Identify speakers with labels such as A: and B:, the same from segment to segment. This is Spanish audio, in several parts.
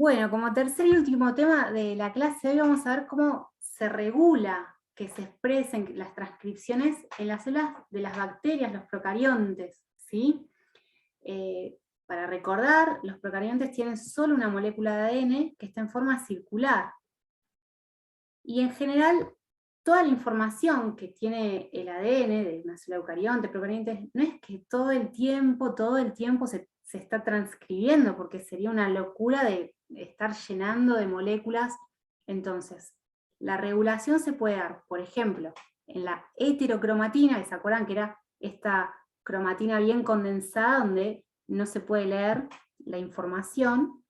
A: Bueno, como tercer y último tema de la clase, hoy vamos a ver cómo se regula que se expresen las transcripciones en las células de las bacterias, los procariontes, ¿sí? Para recordar, los procariontes tienen solo una molécula de ADN que está en forma circular. Y en general, toda la información que tiene el ADN de una célula eucarionte, procarionte, no es que todo el tiempo se está transcribiendo, porque sería una locura de estar llenando de moléculas. Entonces, la regulación se puede dar, por ejemplo, en la heterocromatina, que se acuerdan que era esta cromatina bien condensada, donde no se puede leer la información,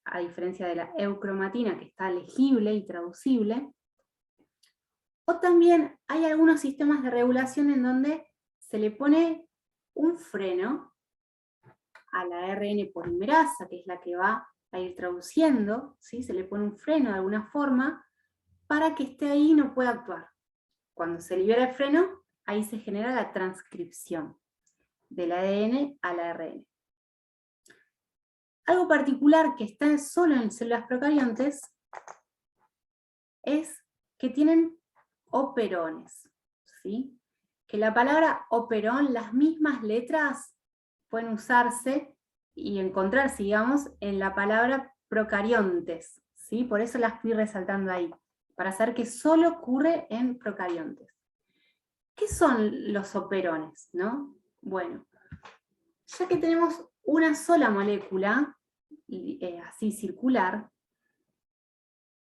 A: a diferencia de la eucromatina, que está legible y traducible. O también hay algunos sistemas de regulación en donde se le pone un freno a la ARN polimerasa, que es la que va a ir traduciendo, ¿sí? Se le pone un freno de alguna forma para que esté ahí y no pueda actuar. Cuando se libera el freno, ahí se genera la transcripción del ADN al ARN. Algo particular que está solo en células procariontes es que tienen operones, ¿sí? Que la palabra operón, las mismas letras pueden usarse y encontrarse, digamos, en la palabra procariontes, ¿sí? Por eso las fui resaltando ahí, para saber que solo ocurre en procariontes. ¿Qué son los operones, no? Bueno, ya que tenemos una sola molécula, así circular,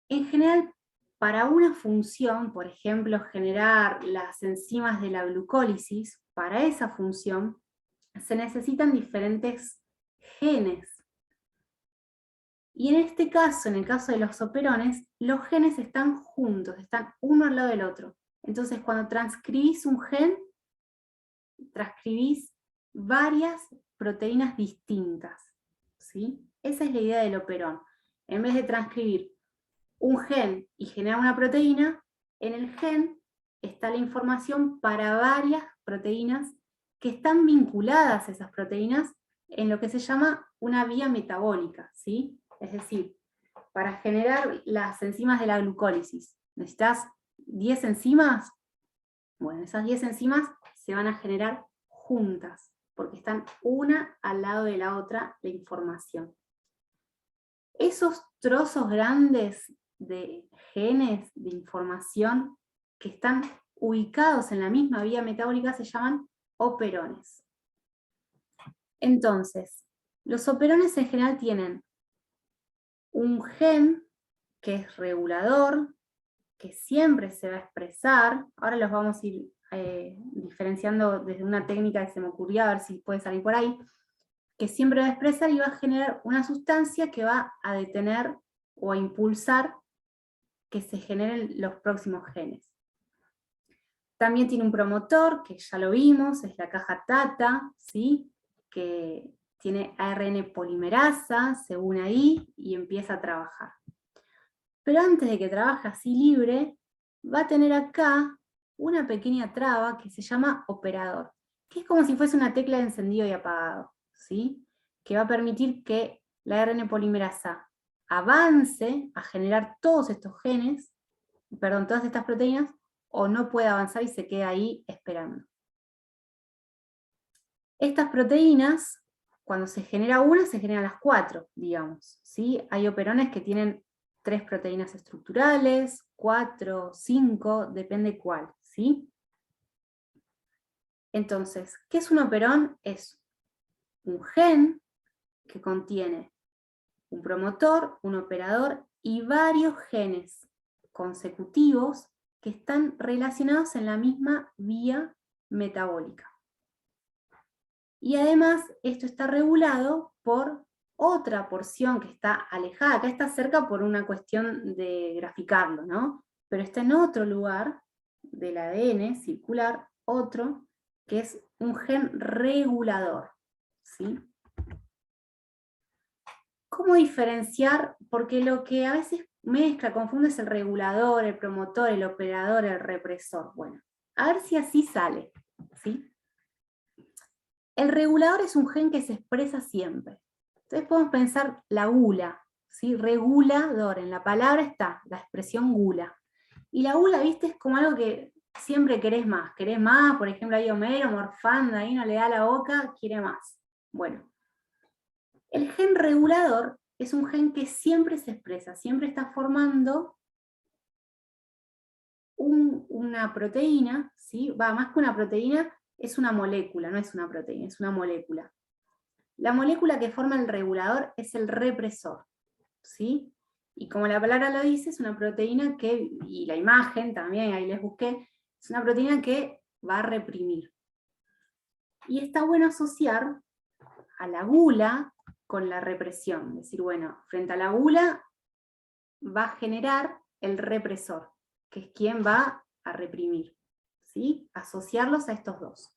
A: en general, para una función, por ejemplo, generar las enzimas de la glucólisis, para esa función se necesitan diferentes genes. Y en este caso, en el caso de los operones, los genes están juntos, están uno al lado del otro. Entonces, cuando transcribís un gen, transcribís varias proteínas distintas, ¿sí? Esa es la idea del operón. En vez de transcribir un gen y generar una proteína, en el gen está la información para varias proteínas que están vinculadas a esas proteínas en lo que se llama una vía metabólica, ¿sí? Es decir, para generar las enzimas de la glucólisis, ¿necesitas 10 enzimas? Bueno, esas 10 enzimas se van a generar juntas, porque están una al lado de la otra la información. Esos trozos grandes de genes, de información, que están ubicados en la misma vía metabólica se llaman operones. Entonces, los operones en general tienen un gen que es regulador, que siempre se va a expresar. Ahora los vamos a ir diferenciando desde una técnica que se me ocurrió, a ver si puede salir por ahí, que siempre va a expresar y va a generar una sustancia que va a detener o a impulsar que se generen los próximos genes. También tiene un promotor, que ya lo vimos, es la caja TATA, ¿sí? Que tiene ARN polimerasa, se une ahí y empieza a trabajar. Pero antes de que trabaje así libre, va a tener acá una pequeña traba que se llama operador, que es como si fuese una tecla de encendido y apagado, ¿sí? Que va a permitir que la ARN polimerasa avance a generar todos estos genes, perdón, todas estas proteínas, o no puede avanzar y se queda ahí esperando. Estas proteínas, cuando se genera una, se generan las 4, digamos, ¿sí? Hay operones que tienen 3 proteínas estructurales, 4, 5, depende cuál, ¿sí? Entonces, ¿qué es un operón? Es un gen que contiene un promotor, un operador y varios genes consecutivos que están relacionados en la misma vía metabólica. Y además esto está regulado por otra porción que está alejada, acá está cerca por una cuestión de graficarlo, ¿no? Pero está en otro lugar del ADN circular, otro, que es un gen regulador, ¿sí? ¿Cómo diferenciar? Porque lo que a veces mezcla, confunde es el regulador, el promotor, el operador, el represor. Bueno, a ver si así sale, ¿sí? El regulador es un gen que se expresa siempre. Entonces podemos pensar la gula, ¿sí? Regulador, en la palabra está la expresión gula. Y la gula, viste, es como algo que siempre querés más, por ejemplo, ahí Homero, morfando, ahí no le da la boca, quiere más. Bueno, el gen regulador es un gen que siempre se expresa, siempre está formando una proteína, ¿sí? Va, más que una proteína, es una molécula, no es una proteína, es una molécula. La molécula que forma el regulador es el represor, ¿sí? Y como la palabra lo dice, es una proteína que, y la imagen también, ahí les busqué, es una proteína que va a reprimir. Y está bueno asociar a la gula con la represión. Es decir, bueno, frente a la gula va a generar el represor, que es quien va a reprimir, ¿sí? Asociarlos a estos dos.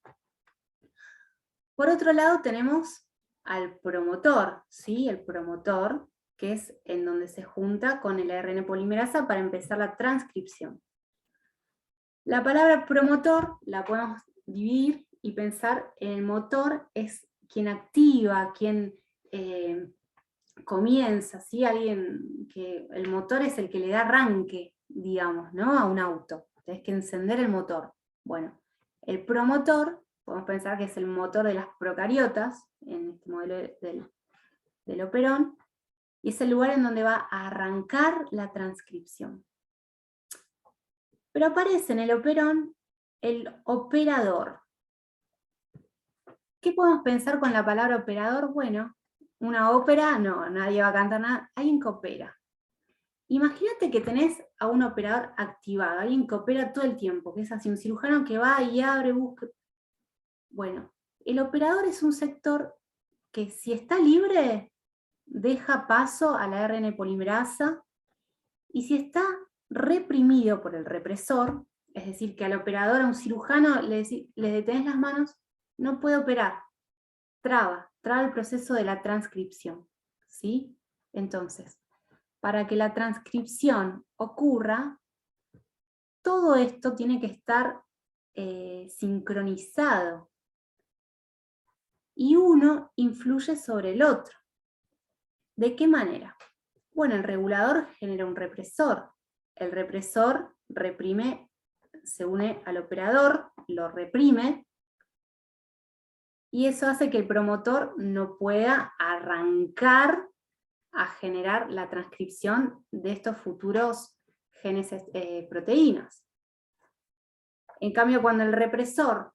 A: Por otro lado tenemos al promotor, ¿sí? El promotor, que es en donde se junta con el ARN polimerasa para empezar la transcripción. La palabra promotor la podemos dividir y pensar en el motor es quien activa, quien comienza, ¿sí? Alguien que el motor es el que le da arranque, digamos, ¿no? A un auto. Tienes que encender el motor. Bueno, el promotor, podemos pensar que es el motor de las procariotas, en este modelo del operón, y es el lugar en donde va a arrancar la transcripción. Pero aparece en el operón el operador. ¿Qué podemos pensar con la palabra operador? Bueno, una ópera, no, nadie va a cantar nada, alguien que opera. Imagínate que tenés a un operador activado, alguien que opera todo el tiempo, que es así, un cirujano que va y abre, busca. Bueno, el operador es un sector que si está libre, deja paso a la ARN polimerasa, y si está reprimido por el represor, es decir, que al operador, a un cirujano, le detenés las manos, no puede operar, traba el proceso de la transcripción, ¿sí? Entonces, para que la transcripción ocurra, todo esto tiene que estar sincronizado, y uno influye sobre el otro. ¿De qué manera? Bueno, el regulador genera un represor. El represor reprime, se une al operador, lo reprime, y eso hace que el promotor no pueda arrancar a generar la transcripción de estos futuros genes proteínas. En cambio, cuando el represor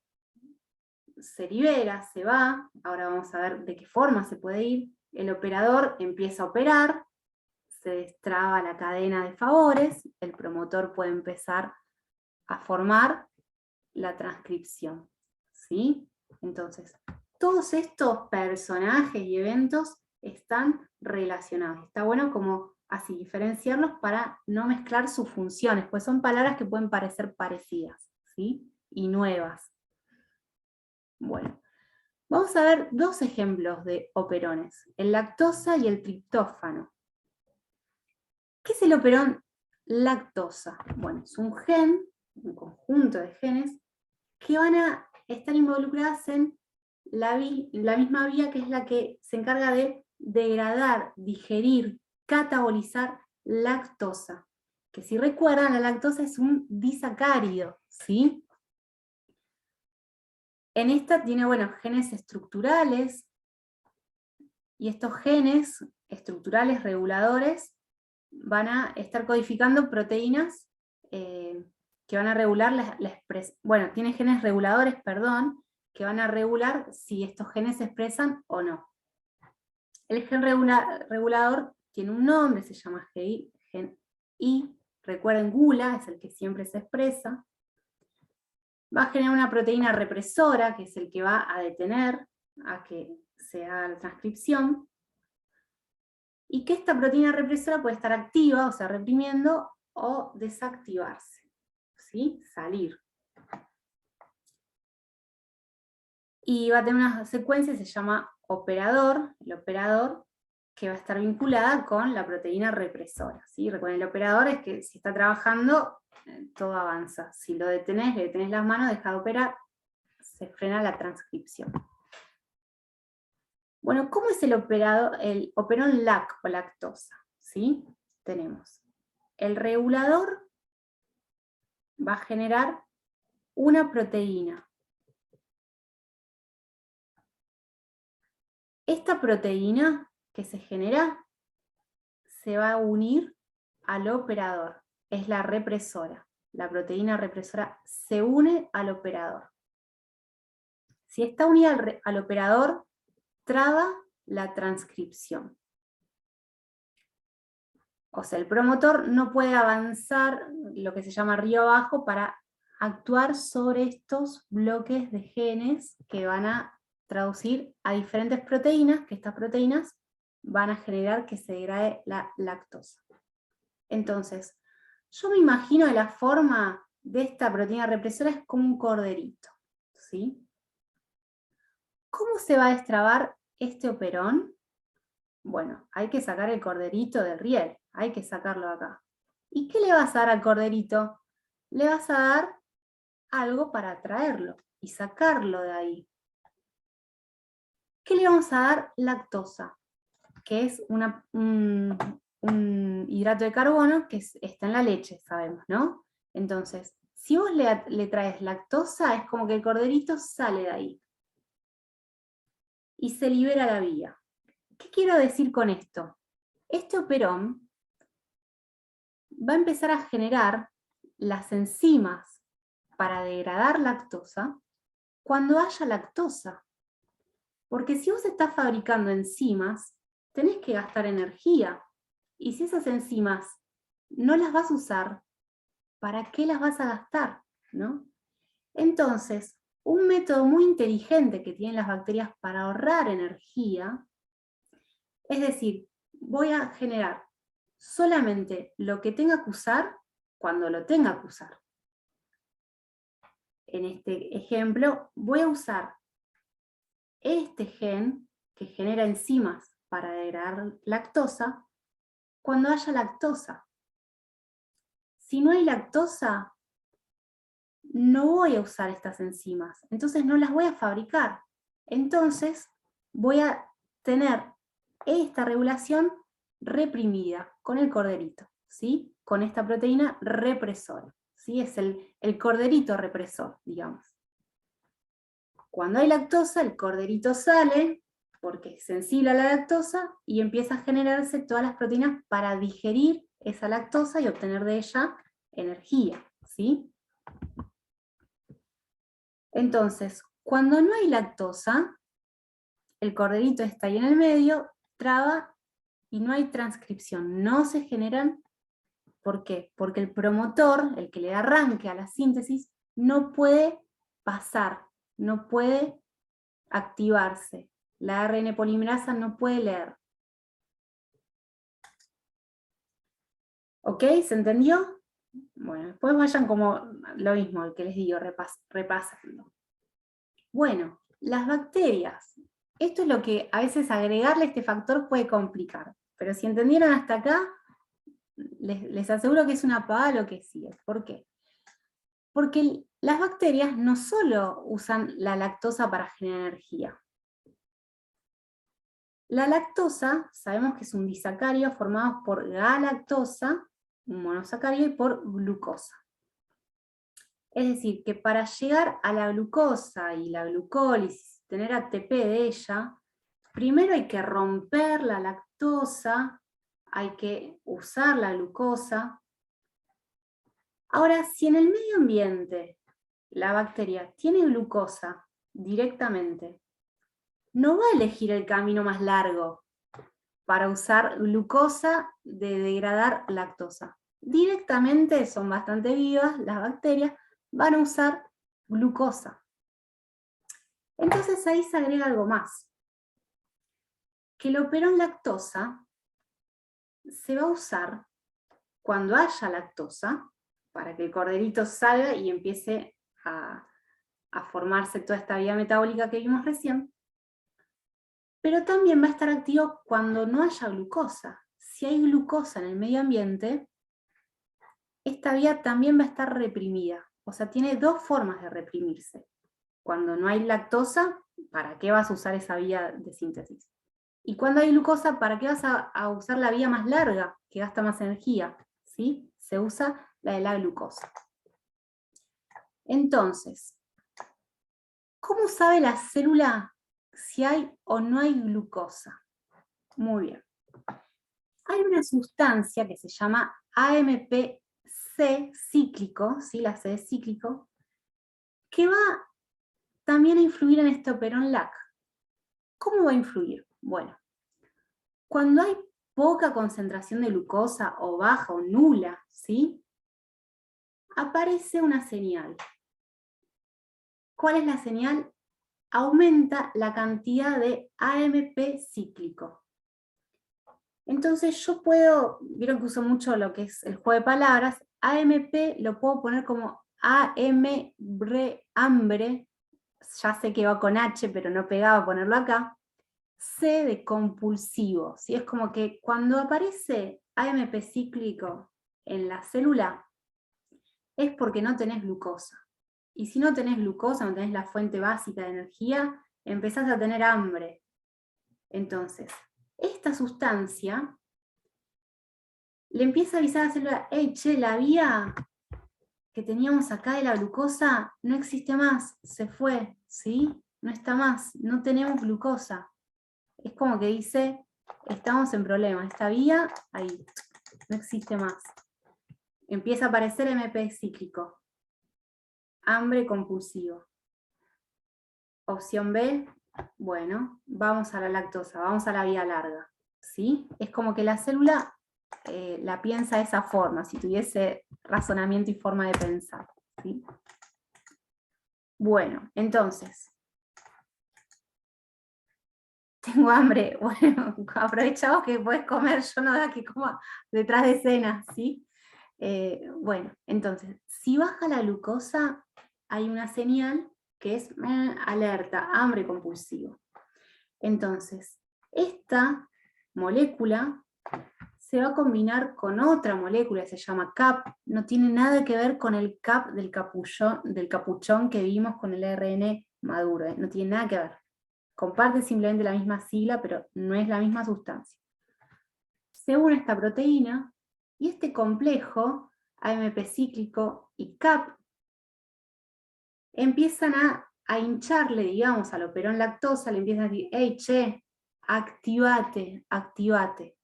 A: se libera, se va, ahora vamos a ver de qué forma se puede ir, el operador empieza a operar, se destraba la cadena de favores, el promotor puede empezar a formar la transcripción, ¿sí? Entonces, todos estos personajes y eventos están relacionados. Está bueno como así diferenciarlos para no mezclar sus funciones, pues son palabras que pueden parecer parecidas, ¿sí? Y nuevas. Bueno, vamos a ver dos ejemplos de operones, el lactosa y el triptófano. ¿Qué es el operón lactosa? Bueno, es un gen, un conjunto de genes, que van a estar involucradas en la misma vía que es la que se encarga de degradar, digerir, catabolizar lactosa. Que si recuerdan, la lactosa es un disacárido, ¿sí? En esta tiene, bueno, genes estructurales, y estos genes estructurales reguladores van a estar codificando proteínas que van a regular la expresión. Bueno, tiene genes reguladores, perdón, que van a regular si estos genes se expresan o no. El gen regulador tiene un nombre, se llama gen I, recuerden gula, es el que siempre se expresa. Va a generar una proteína represora, que es el que va a detener a que se haga la transcripción, y que esta proteína represora puede estar activa, o sea, reprimiendo, o desactivarse, ¿sí? Salir. Y va a tener una secuencia que se llama operador, el operador, que va a estar vinculada con la proteína represora, ¿sí? Recuerden, el operador es que si está trabajando, todo avanza. Si lo detenés, le detenés las manos, deja de operar, se frena la transcripción. Bueno, ¿cómo es el operón LAC o lactosa? ¿sí? Tenemos el regulador va a generar una proteína. Esta proteína que se genera se va a unir al operador, es la represora. La proteína represora se une al operador. Si está unida al operador, traba la transcripción. O sea, el promotor no puede avanzar lo que se llama río abajo para actuar sobre estos bloques de genes que van a traducir a diferentes proteínas, que estas proteínas van a generar que se degrade la lactosa. Entonces, yo me imagino que la forma de esta proteína represora es como un corderito, ¿sí? ¿Cómo se va a destrabar este operón? Bueno, hay que sacar el corderito del riel, hay que sacarlo de acá. ¿Y qué le vas a dar al corderito? Le vas a dar algo para atraerlo y sacarlo de ahí. ¿Qué le vamos a dar? Lactosa, que es un hidrato de carbono que está en la leche, sabemos, ¿no? Entonces, si vos le traes lactosa, es como que el corderito sale de ahí y se libera la vía. ¿Qué quiero decir con esto? Este operón va a empezar a generar las enzimas para degradar lactosa cuando haya lactosa. Porque si vos estás fabricando enzimas, tenés que gastar energía. Y si esas enzimas no las vas a usar, ¿para qué las vas a gastar? ¿No? Entonces, un método muy inteligente que tienen las bacterias para ahorrar energía, es decir, voy a generar solamente lo que tenga que usar cuando lo tenga que usar. En este ejemplo, voy a usar este gen que genera enzimas para degradar lactosa cuando haya lactosa. Si no hay lactosa, no voy a usar estas enzimas, entonces no las voy a fabricar. Entonces voy a tener esta regulación reprimida con el corderito, ¿sí? Con esta proteína represora, ¿sí? Es el corderito represor, digamos. Cuando hay lactosa, el corderito sale, porque es sensible a la lactosa, y empieza a generarse todas las proteínas para digerir esa lactosa y obtener de ella energía, ¿sí? Entonces, cuando no hay lactosa, el corderito está ahí en el medio, traba y no hay transcripción, no se generan. ¿Por qué? Porque el promotor, el que le da arranque a la síntesis, no puede pasar, no puede activarse. La ARN polimerasa no puede leer. ¿Ok? ¿Se entendió? Bueno, después vayan como lo mismo, el que les digo, repasando. Bueno, las bacterias. Esto es lo que a veces agregarle este factor puede complicar. Pero si entendieron hasta acá, les aseguro que es una pavada lo que sigue. ¿Por qué? Porque las bacterias no solo usan la lactosa para generar energía. La lactosa, sabemos que es un disacárido formado por galactosa, un monosacárido, y por glucosa. Es decir, que para llegar a la glucosa y la glucólisis, tener ATP de ella, primero hay que romper la lactosa, hay que usar la glucosa. Ahora, si en el medio ambiente la bacteria tiene glucosa directamente, no va a elegir el camino más largo para usar glucosa de degradar lactosa. Directamente, son bastante vivas las bacterias, van a usar glucosa. Entonces ahí se agrega algo más. Que el operón lactosa se va a usar cuando haya lactosa, para que el corderito salga y empiece a formarse toda esta vía metabólica que vimos recién, pero también va a estar activo cuando no haya glucosa. Si hay glucosa en el medio ambiente, esta vía también va a estar reprimida. O sea, tiene dos formas de reprimirse. Cuando no hay lactosa, ¿para qué vas a usar esa vía de síntesis? Y cuando hay glucosa, ¿para qué vas a usar la vía más larga, que gasta más energía? ¿Sí? Se usa la de la glucosa. Entonces, ¿cómo sabe la célula si hay o no hay glucosa? Muy bien. Hay una sustancia que se llama AMPC cíclico, ¿sí? La C es cíclico, que va también a influir en este operón LAC. ¿Cómo va a influir? Bueno, cuando hay poca concentración de glucosa o baja o nula, ¿sí? Aparece una señal. ¿Cuál es la señal? Aumenta la cantidad de AMP cíclico. Entonces yo puedo, vieron que uso mucho lo que es el juego de palabras, AMP lo puedo poner como hambre, ya sé que va con H, pero no pegaba ponerlo acá. C de compulsivo, ¿sí? Es como que cuando aparece AMP cíclico en la célula, es porque no tenés glucosa. Y si no tenés glucosa, no tenés la fuente básica de energía, empezás a tener hambre. Entonces, esta sustancia le empieza a avisar a la célula, hey, che, la vía que teníamos acá de la glucosa no existe más, se fue, ¿sí? No está más, no tenemos glucosa. Es como que dice, estamos en problemas, esta vía, ahí, no existe más. Empieza a aparecer MP cíclico. Hambre compulsivo. Opción B, bueno, vamos a la lactosa, vamos a la vía larga, ¿sí? Es como que la célula la piensa de esa forma, si tuviese razonamiento y forma de pensar, ¿sí? Bueno, entonces, tengo hambre, bueno, aprovechamos que puedes comer, yo no da que coma detrás de escena, ¿sí? Bueno, entonces, si baja la glucosa, hay una señal que es alerta, hambre compulsivo. Entonces, esta molécula se va a combinar con otra molécula que se llama CAP, no tiene nada que ver con el CAP del capuchón que vimos con el ARN maduro, no tiene nada que ver. Comparte simplemente la misma sigla, pero no es la misma sustancia. Se une esta proteína, y este complejo, AMP cíclico y CAP, empiezan a hincharle, digamos, al operón lactosa, le empiezan a decir, hey, che, activate, activate.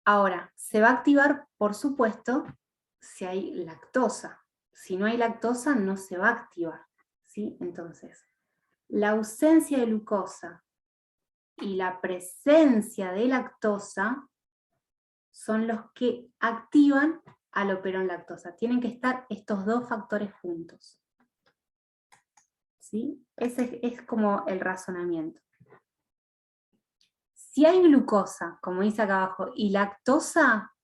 A: Ahora, se va a activar, por supuesto, si hay lactosa. Si no hay lactosa, no se va a activar, ¿sí? Entonces, la ausencia de glucosa y la presencia de lactosa son los que activan al operón lactosa. Tienen que estar estos dos factores juntos, ¿sí? Ese es como el razonamiento. Si hay glucosa, como dice acá abajo, y lactosa,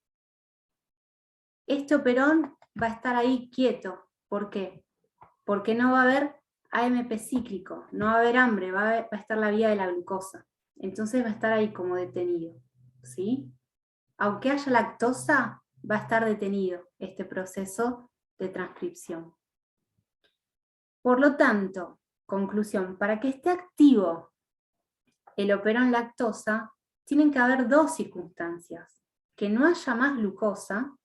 A: este operón va a estar ahí quieto. ¿Por qué? Porque no va a haber AMP cíclico, no va a haber hambre, va a estar la vía de la glucosa. Entonces va a estar ahí como detenido, ¿sí? Aunque haya lactosa, va a estar detenido este proceso de transcripción. Por lo tanto, conclusión, para que esté activo el operón lactosa, tienen que haber dos circunstancias: que no haya más glucosa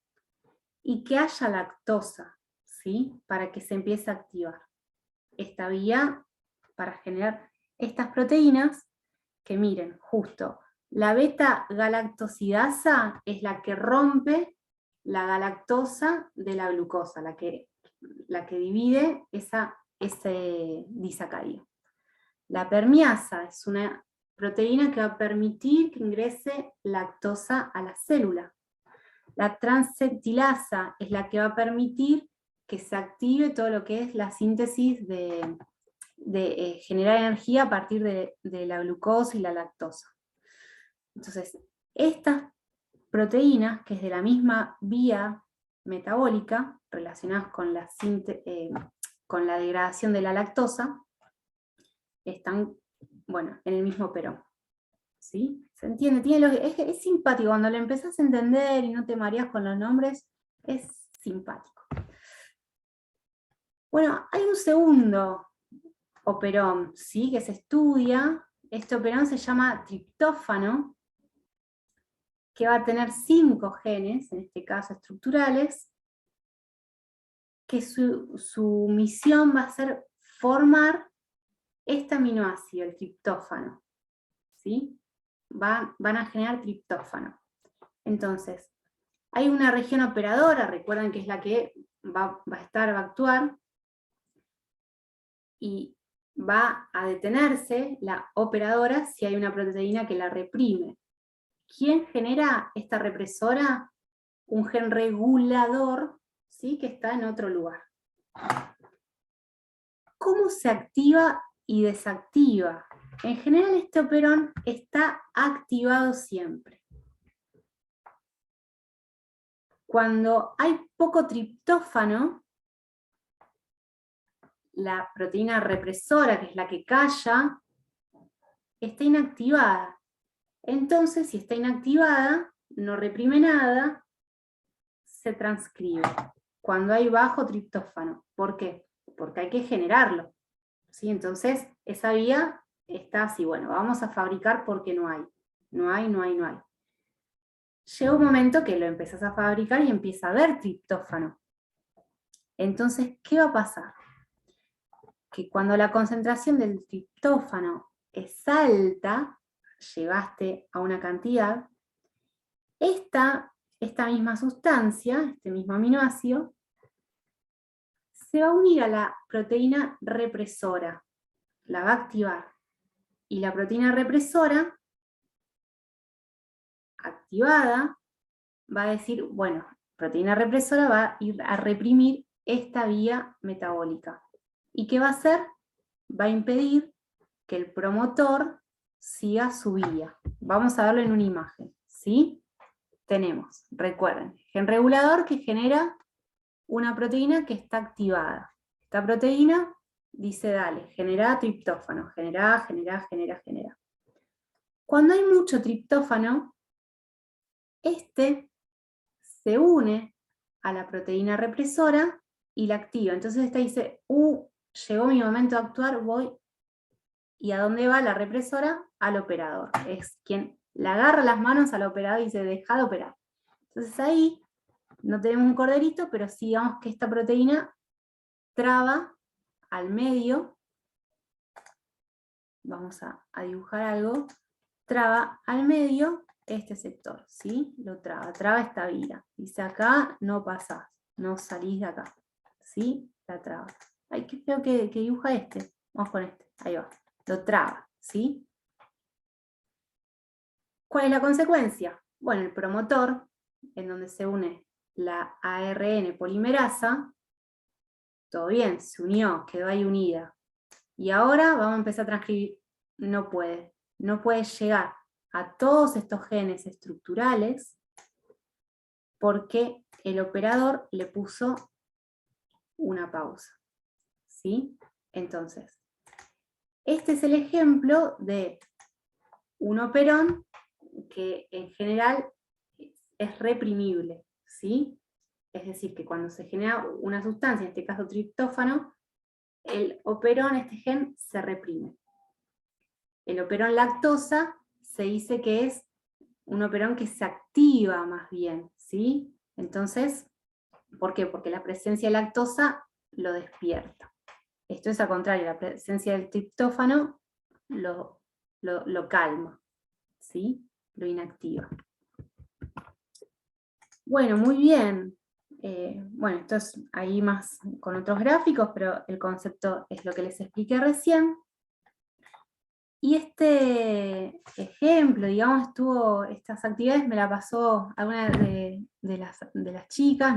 A: y que haya lactosa, ¿sí? Para que se empiece a activar esta vía para generar estas proteínas que, miren, justo, la beta-galactosidasa es la que rompe la galactosa de la glucosa, la que divide ese disacárido. La permiasa es una proteína que va a permitir que ingrese lactosa a la célula. La transcentilasa es la que va a permitir que se active todo lo que es la síntesis de generar energía a partir de la glucosa y la lactosa. Entonces, estas proteínas, que es de la misma vía metabólica, relacionadas con la degradación de la lactosa, están, bueno, en el mismo operón. ¿Sí? ¿Se entiende? Es simpático, cuando lo empezás a entender y no te mareas con los nombres, es simpático. Bueno, hay un segundo operón, ¿sí? Que se estudia Este operón se llama triptófano, que va a tener 5 genes, en este caso estructurales, que su misión va a ser formar este aminoácido, el triptófano. ¿Sí? Van a generar triptófano. Entonces, hay una región operadora, recuerden que es la que va a actuar, y va a detenerse la operadora si hay una proteína que la reprime. ¿Quién genera esta represora? Un gen regulador, ¿sí? Que está en otro lugar. ¿Cómo se activa y desactiva? En general este operón está activado siempre. Cuando hay poco triptófano, la proteína represora, que es la que calla, está inactivada. Entonces, si está inactivada, no reprime nada, se transcribe. Cuando hay bajo triptófano. ¿Por qué? Porque hay que generarlo. ¿Sí? Entonces, esa vía está así. Bueno, vamos a fabricar porque no hay. No hay. Llega un momento que lo empezás a fabricar y empieza a haber triptófano. Entonces, ¿qué va a pasar? Que cuando la concentración del triptófano es alta, llegaste a una cantidad, esta misma sustancia, este mismo aminoácido, se va a unir a la proteína represora, la va a activar. Y la proteína represora, activada, va a decir, bueno, proteína represora va a ir a reprimir esta vía metabólica. ¿Y qué va a hacer? Va a impedir que el promotor siga su vía. Vamos a verlo en una imagen, ¿sí? Tenemos, recuerden, gen regulador que genera una proteína que está activada. Esta proteína dice, dale, genera triptófano, genera. Cuando hay mucho triptófano, este se une a la proteína represora y la activa. Entonces esta dice, llegó mi momento de actuar, voy. ¿Y a dónde va la represora? Al operador. Es quien le agarra las manos al operador y dice, deja de operar. Entonces ahí no tenemos un corderito, pero sí digamos que esta proteína traba al medio, vamos a dibujar algo, traba al medio este sector, ¿sí? Lo traba esta vía. Dice acá, no pasás, no salís de acá, ¿sí? La traba. Ay, qué feo que dibuja este. Vamos con este, ahí va. Lo traba, ¿sí? ¿Cuál es la consecuencia? Bueno, el promotor, en donde se une la ARN polimerasa, todo bien, se unió, quedó ahí unida. Y ahora vamos a empezar a transcribir. No puede llegar a todos estos genes estructurales porque el operador le puso una pausa. ¿Sí? Entonces, este es el ejemplo de un operón que en general es reprimible, ¿sí? Es decir, que cuando se genera una sustancia, en este caso triptófano, el operón, este gen, se reprime. El operón lactosa se dice que es un operón que se activa más bien, ¿sí? Entonces, ¿por qué? Porque la presencia de lactosa lo despierta. Esto es al contrario, la presencia del triptófano lo calma, ¿sí? Lo inactiva. Bueno, muy bien. Bueno, esto es ahí más con otros gráficos, pero el concepto es lo que les expliqué recién. Y este ejemplo, digamos, estas actividades me la pasó alguna de las chicas,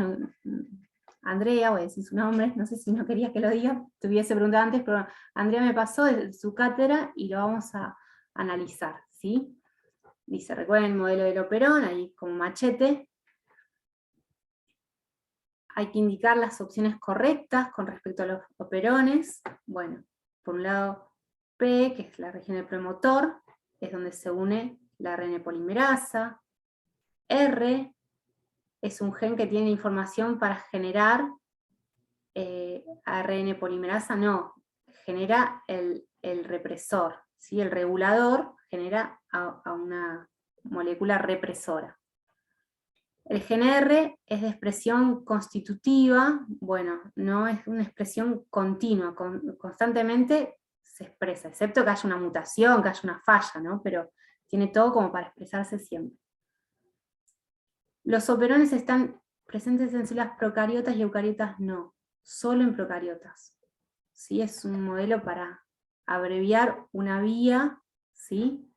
A: Andrea, voy a decir su nombre, no sé si no querías que lo diga, te hubiese preguntado antes, pero Andrea me pasó de su cátedra y lo vamos a analizar, ¿sí? Dice, recuerden el modelo del operón, ahí como machete. Hay que indicar las opciones correctas con respecto a los operones. Bueno, por un lado, P, que es la región del promotor, es donde se une la ARN polimerasa. R es un gen que tiene información para generar ARN polimerasa, no, genera el represor, ¿sí? El regulador genera a una molécula represora. El gen R es de expresión constitutiva, bueno, no es una expresión continua, constantemente se expresa, excepto que haya una mutación, que haya una falla, ¿no? Pero tiene todo como para expresarse siempre. Los operones están presentes en células procariotas y eucariotas no, solo en procariotas. ¿Sí? Es un modelo para abreviar una vía, ¿sí?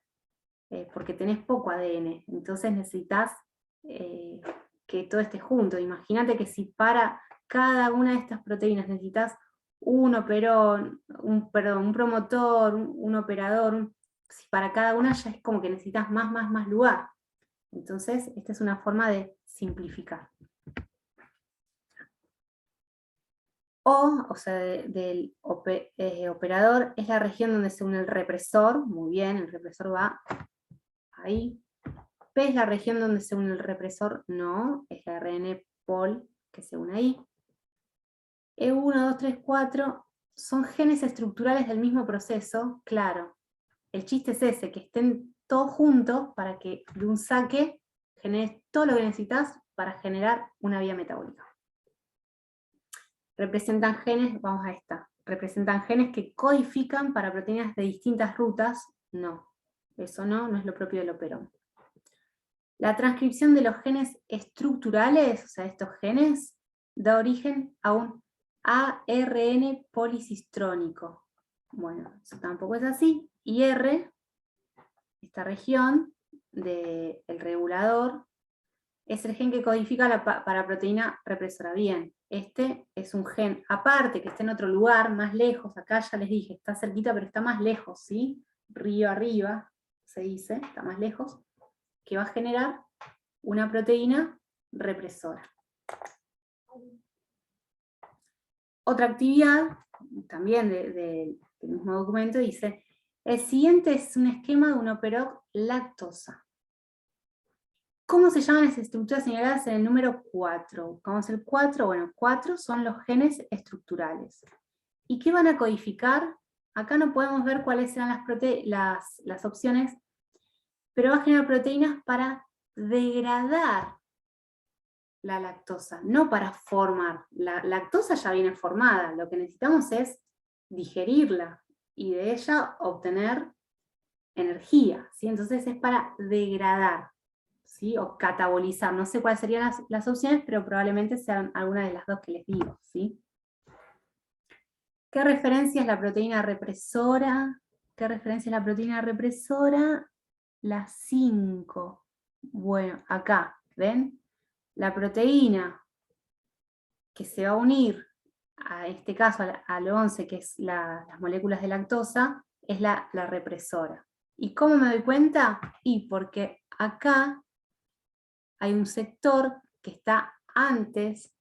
A: Porque tenés poco ADN, entonces necesitas que todo esté junto. Imagínate que si para cada una de estas proteínas necesitas un operón, un promotor, un operador, si para cada una ya es como que necesitas más lugar. Entonces, esta es una forma de simplificar. O sea, del operador es la región donde se une el represor, muy bien, el represor va ahí. P es la región donde se une el represor, no, es la ARN pol que se une ahí. E1, 2, 3, 4 son genes estructurales del mismo proceso, claro. El chiste es ese, que estén todos juntos para que de un saque generes todo lo que necesitas para generar una vía metabólica. Representan genes, vamos a esta, representan genes que codifican para proteínas de distintas rutas, no. Eso no es lo propio del operón. La transcripción de los genes estructurales, o sea, estos genes, da origen a un ARN policistrónico. Bueno, eso tampoco es así. Y R, esta región del regulador, es el gen que codifica para proteína represora. Bien, este es un gen aparte, que está en otro lugar, más lejos. Acá ya les dije, está cerquita, pero está más lejos, ¿sí? Río arriba, se dice, está más lejos, que va a generar una proteína represora. Otra actividad, también del mismo documento, dice, el siguiente es un esquema de un operoc lactosa. ¿Cómo se llaman las estructuras señaladas en el número 4? Buscamos el 4, bueno, 4 son los genes estructurales. ¿Y qué van a codificar? Acá no podemos ver cuáles serán las opciones, pero va a generar proteínas para degradar la lactosa, no para formar. La lactosa ya viene formada, lo que necesitamos es digerirla y de ella obtener energía, ¿sí? Entonces es para degradar, ¿sí? O catabolizar, no sé cuáles serían las opciones, pero probablemente sean alguna de las dos que les digo, ¿sí? ¿Qué referencia es la proteína represora? ¿Qué referencia es la proteína represora? La 5. Bueno, acá, ¿ven? La proteína que se va a unir, a este caso al 11, que es las moléculas de lactosa, es la represora. ¿Y cómo me doy cuenta? Y porque acá hay un sector que está antes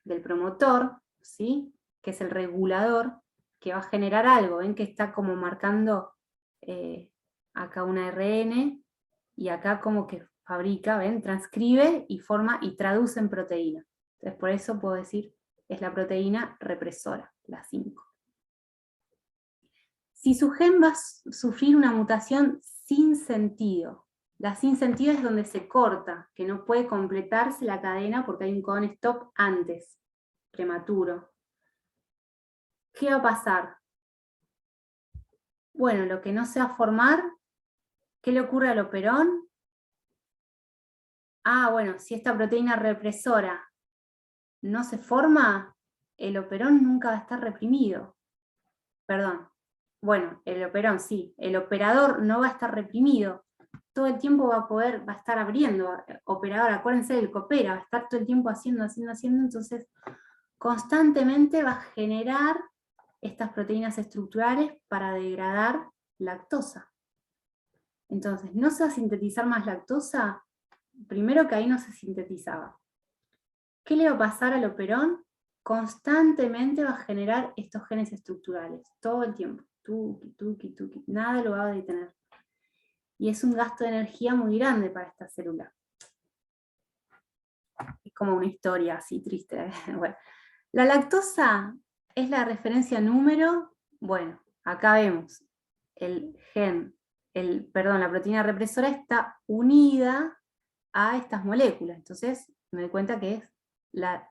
A: del promotor, ¿sí? Que es el regulador, que va a generar algo. Ven que está como marcando acá una ARN, y acá como que fabrica, ven, transcribe y forma y traduce en proteína. Entonces por eso puedo decir, es la proteína represora, la 5. Si su gen va a sufrir una mutación sin sentido, la sin sentido es donde se corta, que no puede completarse la cadena porque hay un codón stop antes, prematuro. ¿Qué va a pasar? Bueno, lo que no se va a formar, ¿qué le ocurre al operón? Ah, bueno, si esta proteína represora no se forma, el operón nunca va a estar reprimido. Perdón. Bueno, el operón sí, el operador no va a estar reprimido. Todo el tiempo va a estar abriendo. Operador, acuérdense del coopera, va a estar todo el tiempo haciendo, entonces constantemente va a generar estas proteínas estructurales para degradar lactosa. Entonces, ¿no se va a sintetizar más lactosa? Primero que ahí no se sintetizaba. ¿Qué le va a pasar al operón? Constantemente va a generar estos genes estructurales, todo el tiempo. Tuki, nada lo va a detener. Y es un gasto de energía muy grande para esta célula. Es como una historia así triste. Bueno, la lactosa es la referencia número, bueno, acá vemos, la proteína represora está unida a estas moléculas. Entonces me doy cuenta que es la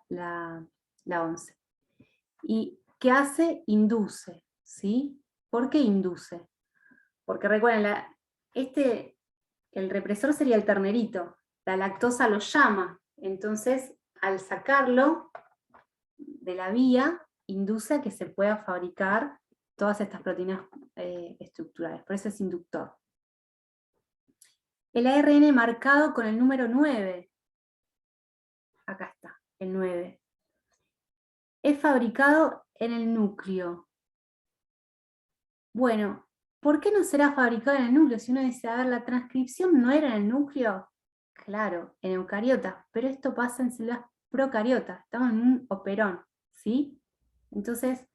A: 11. ¿Y qué hace? Induce, ¿sí? ¿Por qué induce? Porque recuerden, el represor sería el ternerito, la lactosa lo llama, entonces al sacarlo de la vía, induce a que se pueda fabricar todas estas proteínas estructurales, por eso es inductor. El ARN marcado con el número 9, acá está, el 9, es fabricado en el núcleo. Bueno, ¿por qué no será fabricado en el núcleo? Si uno dice, a ver, la transcripción no era en el núcleo, claro, en eucariotas, pero esto pasa en células procariotas, estamos en un operón, ¿sí? Entonces,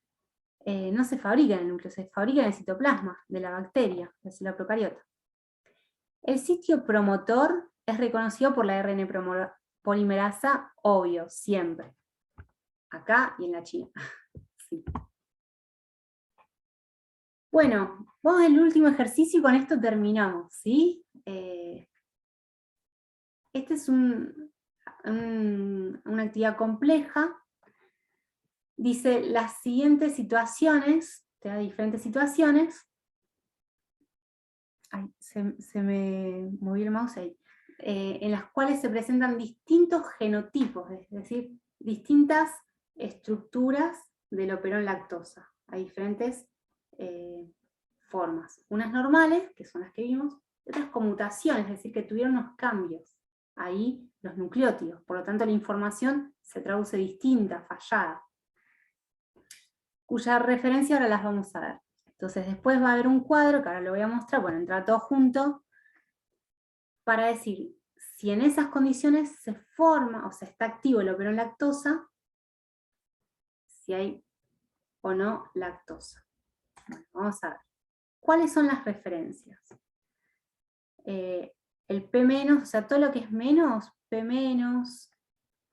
A: no se fabrica en el núcleo, se fabrica en el citoplasma de la bacteria, la célula procariota. El sitio promotor es reconocido por la ARN polimerasa, obvio, siempre. Acá y en la China. Sí. Bueno, vamos al último ejercicio y con esto terminamos, ¿sí? Este es una actividad compleja. Dice las siguientes situaciones, te da diferentes situaciones. Ay, se me movió el mouse ahí. En las cuales se presentan distintos genotipos, es decir, distintas estructuras del operón lactosa. Hay diferentes formas. Unas normales, que son las que vimos, y otras con mutaciones, es decir, que tuvieron unos cambios. Ahí los nucleótidos, por lo tanto la información se traduce distinta, fallada. Cuya referencia ahora las vamos a ver. Entonces después va a haber un cuadro, que ahora lo voy a mostrar, bueno, entra todo junto, para decir si en esas condiciones se forma o se está activo el operón lactosa, si hay o no lactosa. Bueno, vamos a ver. ¿Cuáles son las referencias? El P-, o sea, todo lo que es menos, P-,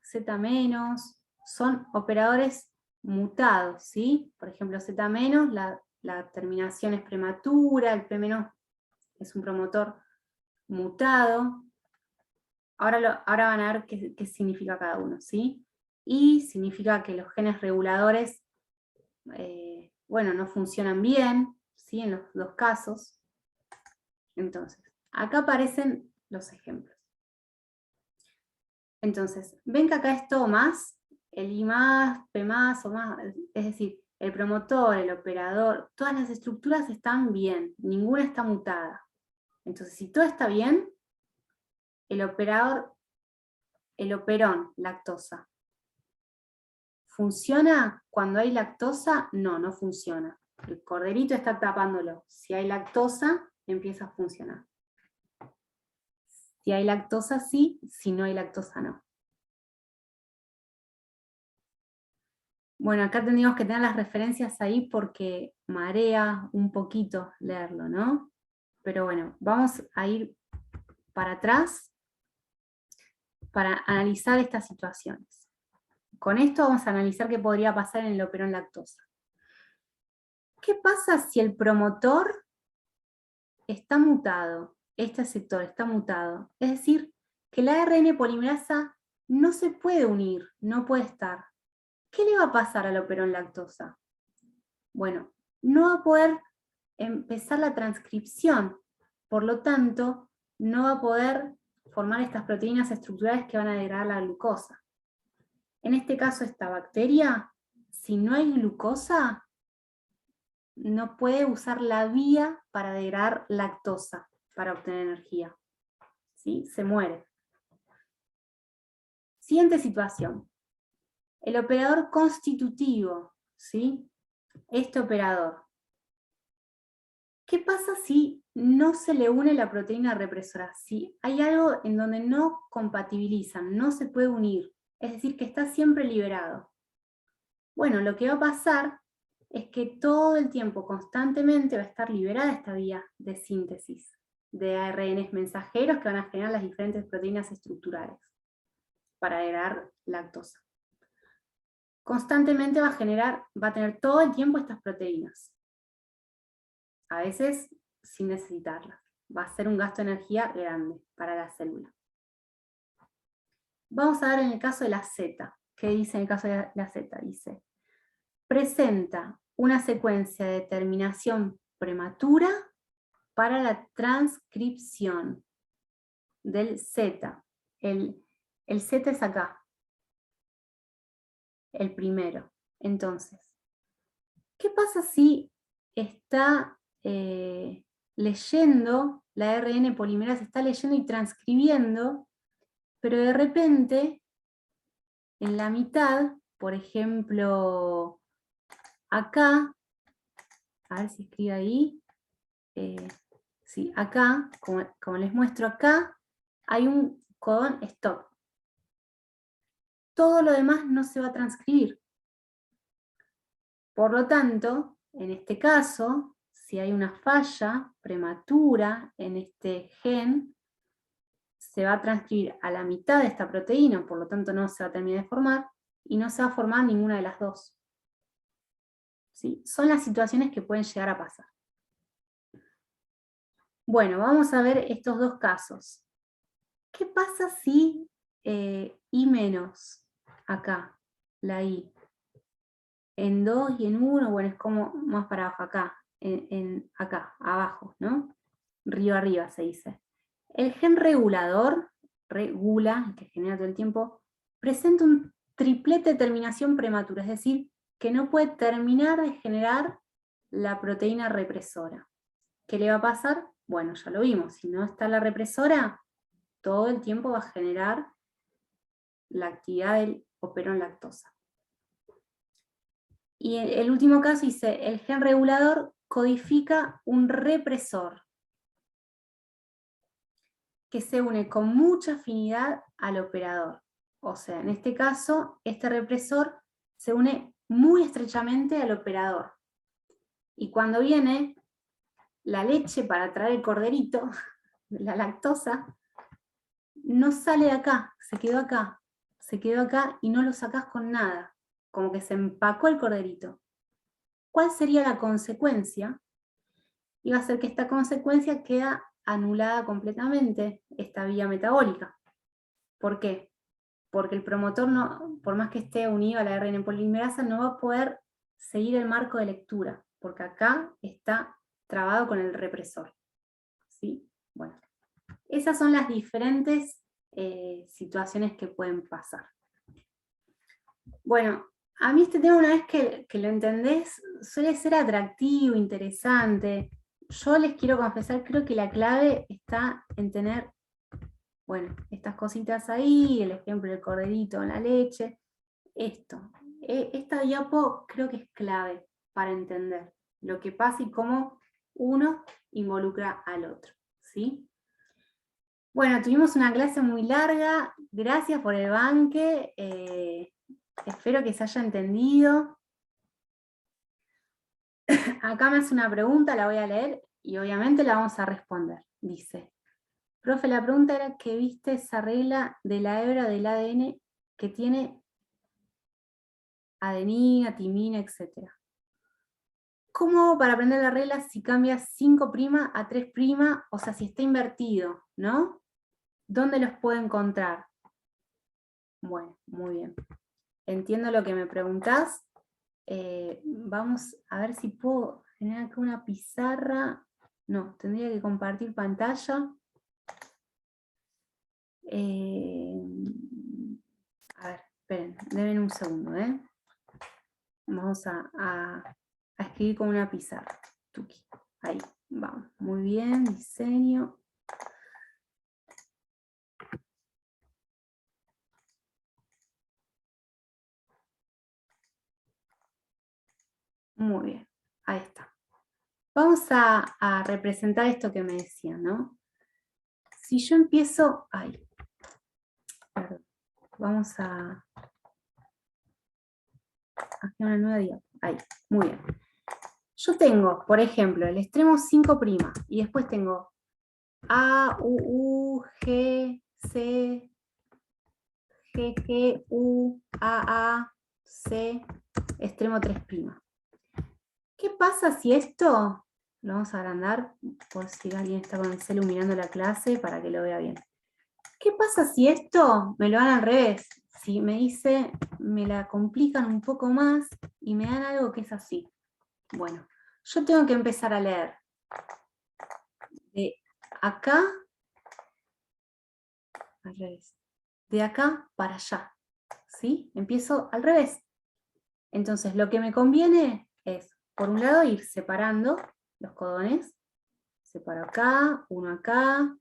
A: Z-, son operadores mutados, ¿sí? Por ejemplo, Z-, la terminación es prematura, el P- es un promotor mutado. Ahora van a ver qué significa cada uno, ¿sí? Y significa que los genes reguladores, bueno, no funcionan bien, ¿sí? En los dos casos. Entonces, acá aparecen los ejemplos. Entonces, ven que acá es todo más, el I+, P+, o más, es decir, el promotor, el operador, todas las estructuras están bien, ninguna está mutada. Entonces, si todo está bien, el operón lactosa, ¿funciona cuando hay lactosa? No, no funciona. El corderito está tapándolo. Si hay lactosa, empieza a funcionar. Si hay lactosa, sí, si no hay lactosa, no. Bueno, acá tendríamos que tener las referencias ahí porque marea un poquito leerlo, ¿no? Pero bueno, vamos a ir para atrás para analizar estas situaciones. Con esto vamos a analizar qué podría pasar en el operón lactosa. ¿Qué pasa si el promotor está mutado? Este sector está mutado. Es decir, que la ARN polimerasa no se puede unir, no puede estar. ¿Qué le va a pasar al operón lactosa? Bueno, no va a poder empezar la transcripción, por lo tanto, no va a poder formar estas proteínas estructurales que van a degradar la glucosa. En este caso, esta bacteria, si no hay glucosa, no puede usar la vía para degradar lactosa, para obtener energía. ¿Sí? Se muere. Siguiente situación. El operador constitutivo, ¿sí? Este operador. ¿Qué pasa si no se le une la proteína represora? Si hay algo en donde no compatibilizan, no se puede unir, es decir, que está siempre liberado. Bueno, lo que va a pasar es que todo el tiempo, constantemente, va a estar liberada esta vía de síntesis de ARNs mensajeros que van a generar las diferentes proteínas estructurales para degradar lactosa. Constantemente va a tener todo el tiempo estas proteínas. a veces sin necesitarlas. Va a ser un gasto de energía grande para la célula. Vamos a ver en el caso de la Z. ¿Qué dice en el caso de la Z? Dice, presenta una secuencia de terminación prematura para la transcripción del Z. El Z es acá, el primero. Entonces, ¿qué pasa si está leyendo, la ARN polimerasa está leyendo y transcribiendo, pero de repente, en la mitad, por ejemplo, acá, a ver si escribe ahí, sí, acá, como les muestro acá, hay un codón stop. Todo lo demás no se va a transcribir. Por lo tanto, en este caso, si hay una falla prematura en este gen, se va a transcribir a la mitad de esta proteína, por lo tanto no se va a terminar de formar, y no se va a formar ninguna de las dos. ¿Sí? Son las situaciones que pueden llegar a pasar. Bueno, vamos a ver estos dos casos. ¿Qué pasa si I menos, acá, la I, en 2 y en 1, bueno, es como más para abajo, acá, acá, abajo, ¿no? Río arriba se dice. El gen regulador, regula, el que genera todo el tiempo, presenta un triplete de terminación prematura, es decir, que no puede terminar de generar la proteína represora. ¿Qué le va a pasar? Bueno, ya lo vimos, si no está la represora, todo el tiempo va a generar la actividad del operón lactosa. Y el último caso dice, el gen regulador codifica un represor que se une con mucha afinidad al operador. O sea, en este caso, este represor se une muy estrechamente al operador. Y cuando viene la leche para traer el corderito, la lactosa, no sale de acá, se quedó acá y no lo sacás con nada, como que se empacó el corderito. ¿Cuál sería la consecuencia? Iba a ser que esta consecuencia queda anulada completamente, esta vía metabólica. ¿Por qué? Porque el promotor, no, por más que esté unido a la ARN polimerasa, no va a poder seguir el marco de lectura, porque acá está trabado con el represor. ¿Sí? Bueno, esas son las diferentes situaciones que pueden pasar. Bueno, a mí este tema, una vez que lo entendés, suele ser atractivo, interesante. Yo les quiero confesar, creo que la clave está en tener, bueno, estas cositas ahí, el ejemplo del corderito en la leche, esto. Esta diapo creo que es clave para entender lo que pasa y cómo uno involucra al otro, ¿sí? Bueno, tuvimos una clase muy larga, gracias por el banque, espero que se haya entendido. Acá me hace una pregunta, la voy a leer y obviamente la vamos a responder. Dice, profe, la pregunta era que viste esa regla de la hebra del ADN que tiene adenina, timina, etc. ¿Cómo hago para aprender la regla si cambia 5' a 3'? O sea, si está invertido, ¿no? ¿Dónde los puedo encontrar? Bueno, muy bien. Entiendo lo que me preguntás. Vamos a ver si puedo generar acá una pizarra. No, tendría que compartir pantalla. A ver, esperen, denme un segundo, ¿eh? Vamos a escribir con una pizarra. Tuki. Ahí, vamos. Muy bien, diseño. Muy bien, ahí está. Vamos a representar esto que me decían, ¿no? Si yo empiezo... Ay, perdón. Vamos a hacer una nueva diapositiva. Ahí, muy bien. Yo tengo, por ejemplo, el extremo 5' y después tengo A, U, G, C, G, U, A, C, extremo 3'. ¿Qué pasa si esto Lo vamos a agrandar por si alguien está con el celu mirando la clase para que lo vea bien. ¿Qué pasa si esto me lo dan al revés? Si me dice, me la complican un poco más y me dan algo que es así. Bueno, yo tengo que empezar a leer de acá, al revés, de acá para allá, ¿sí? Empiezo al revés. Entonces lo que me conviene es, por un lado, ir separando los codones. Separo acá, uno acá,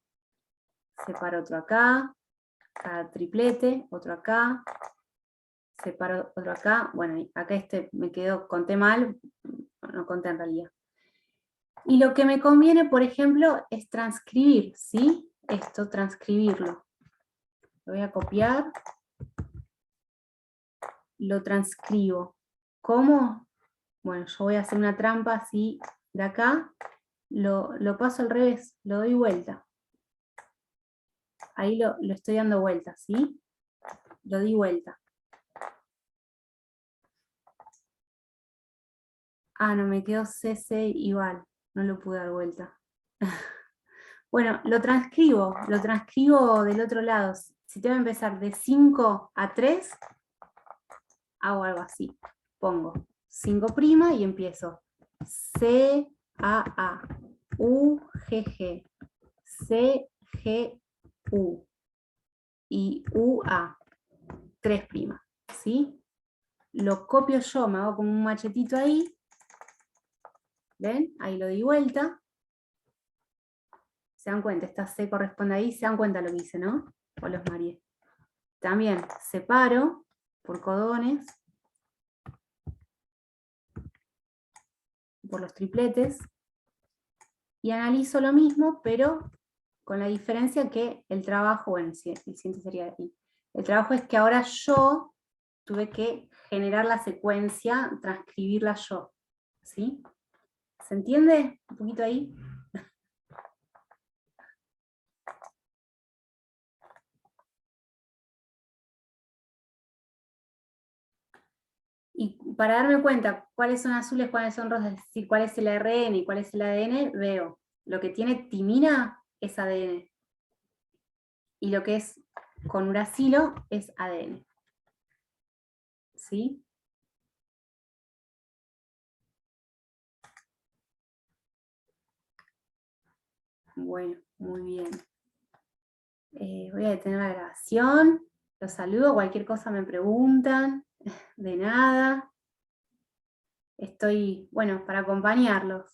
A: separo otro acá, cada triplete, otro acá, separo otro acá. Bueno, acá me quedó, conté mal, no conté en realidad. Y lo que me conviene, por ejemplo, es transcribir, ¿sí? Esto, transcribirlo. Lo voy a copiar, lo transcribo. ¿Cómo? Bueno, yo voy a hacer una trampa así de acá, lo paso al revés, lo doy vuelta. Ahí lo estoy dando vuelta, ¿sí? Lo di vuelta. Ah, no, me quedó CC igual, no lo pude dar vuelta. Bueno, lo transcribo del otro lado. Si tengo que empezar de 5 a 3, hago algo así. Pongo 5' y empiezo. C, A, U, G, G. C, G, U. Y U, A. 3', ¿sí? Lo copio yo, me hago como un machetito ahí. ¿Ven? Ahí lo di vuelta. ¿Se dan cuenta? Esta C corresponde ahí. ¿Se dan cuenta lo que hice, no? O los mareé. También separo por codones, por los tripletes, y analizo lo mismo, pero con la diferencia que el trabajo, bueno, el siguiente sería ahí. El trabajo es que ahora yo tuve que generar la secuencia, transcribirla yo. ¿Sí? ¿Se entiende un poquito ahí? Y para darme cuenta cuáles son azules, cuáles son rosas, es decir, cuál es el ARN y cuál es el ADN, veo. Lo que tiene timina es ADN. Y lo que es con uracilo es ADN. ¿Sí? Bueno, muy bien. Voy a detener la grabación. Los saludo, cualquier cosa me preguntan. De nada. Estoy, bueno, para acompañarlos.